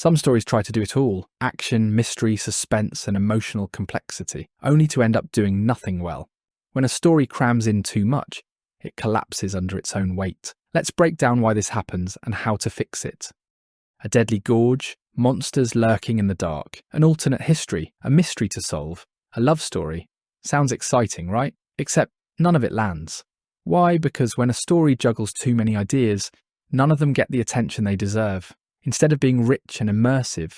Some stories try to do it all: action, mystery, suspense, and emotional complexity, only to end up doing nothing well. When a story crams in too much, it collapses under its own weight. Let's break down why this happens and how to fix it. A deadly gorge, monsters lurking in the dark, an alternate history, a mystery to solve, a love story. Sounds exciting, right? Except none of it lands. Why? Because when a story juggles too many ideas, none of them get the attention they deserve. Instead of being rich and immersive,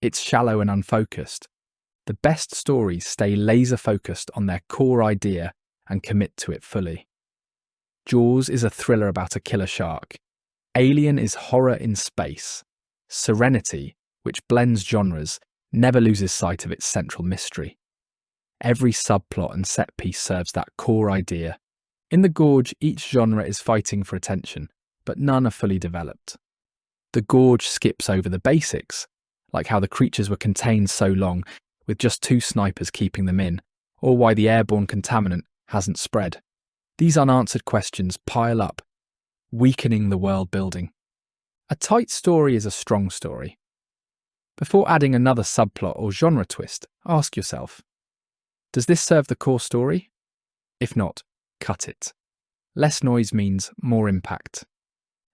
it's shallow and unfocused. The best stories stay laser-focused on their core idea and commit to it fully. Jaws is a thriller about a killer shark. Alien is horror in space. Serenity, which blends genres, never loses sight of its central mystery. Every subplot and set piece serves that core idea. In the Gorge, each genre is fighting for attention, but none are fully developed. The Gorge skips over the basics, like how the creatures were contained so long, with just 2 snipers keeping them in, or why the airborne contaminant hasn't spread. These unanswered questions pile up, weakening the world building. A tight story is a strong story. Before adding another subplot or genre twist, ask yourself, does this serve the core story? If not, cut it. Less noise means more impact.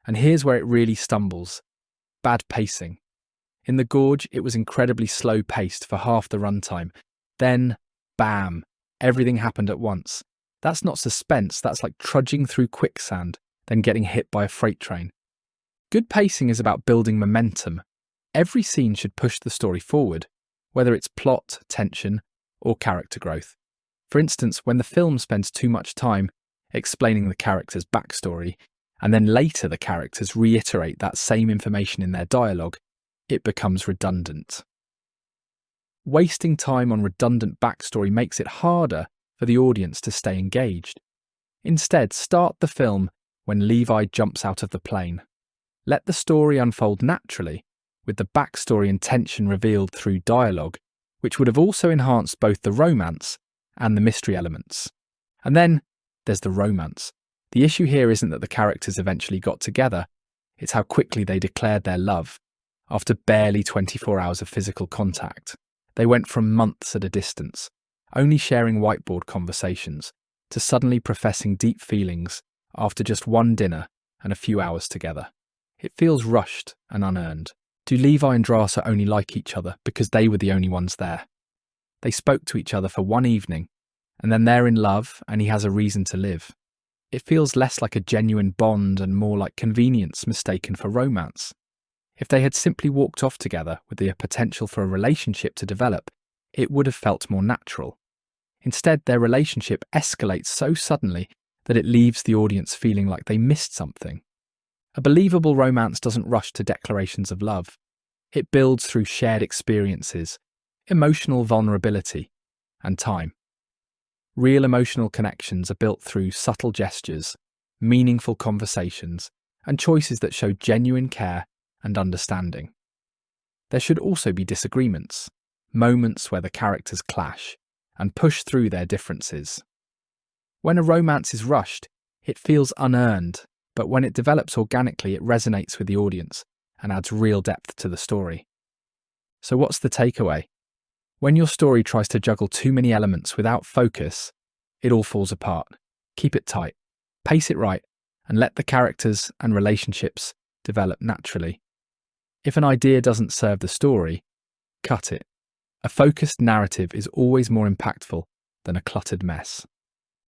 And here's where it really stumbles. Bad pacing. In The Gorge, it was incredibly slow-paced for half the runtime. Then, bam, everything happened at once. That's not suspense, that's like trudging through quicksand, then getting hit by a freight train. Good pacing is about building momentum. Every scene should push the story forward, whether it's plot, tension, or character growth. For instance, when the film spends too much time explaining the character's backstory, and then later the characters reiterate that same information in their dialogue, it becomes redundant. Wasting time on redundant backstory makes it harder for the audience to stay engaged. Instead, start the film when Levi jumps out of the plane. Let the story unfold naturally, with the backstory and tension revealed through dialogue, which would have also enhanced both the romance and the mystery elements. And then there's the romance. The issue here isn't that the characters eventually got together, it's how quickly they declared their love. After barely 24 hours of physical contact, they went from months at a distance, only sharing whiteboard conversations, to suddenly professing deep feelings after just one dinner and a few hours together. It feels rushed and unearned. Do Levi and Drasa only like each other because they were the only ones there? They spoke to each other for one evening, and then they're in love and he has a reason to live. It feels less like a genuine bond and more like convenience mistaken for romance. If they had simply walked off together with the potential for a relationship to develop, it would have felt more natural. Instead, their relationship escalates so suddenly that it leaves the audience feeling like they missed something. A believable romance doesn't rush to declarations of love. It builds through shared experiences, emotional vulnerability, and time. Real emotional connections are built through subtle gestures, meaningful conversations, and choices that show genuine care and understanding. There should also be disagreements, moments where the characters clash and push through their differences. When a romance is rushed, it feels unearned, but when it develops organically, it resonates with the audience and adds real depth to the story. So what's the takeaway? When your story tries to juggle too many elements without focus, it all falls apart. Keep it tight, pace it right, and let the characters and relationships develop naturally. If an idea doesn't serve the story, cut it. A focused narrative is always more impactful than a cluttered mess.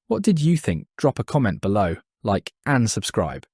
What did you think? Drop a comment below, like and subscribe.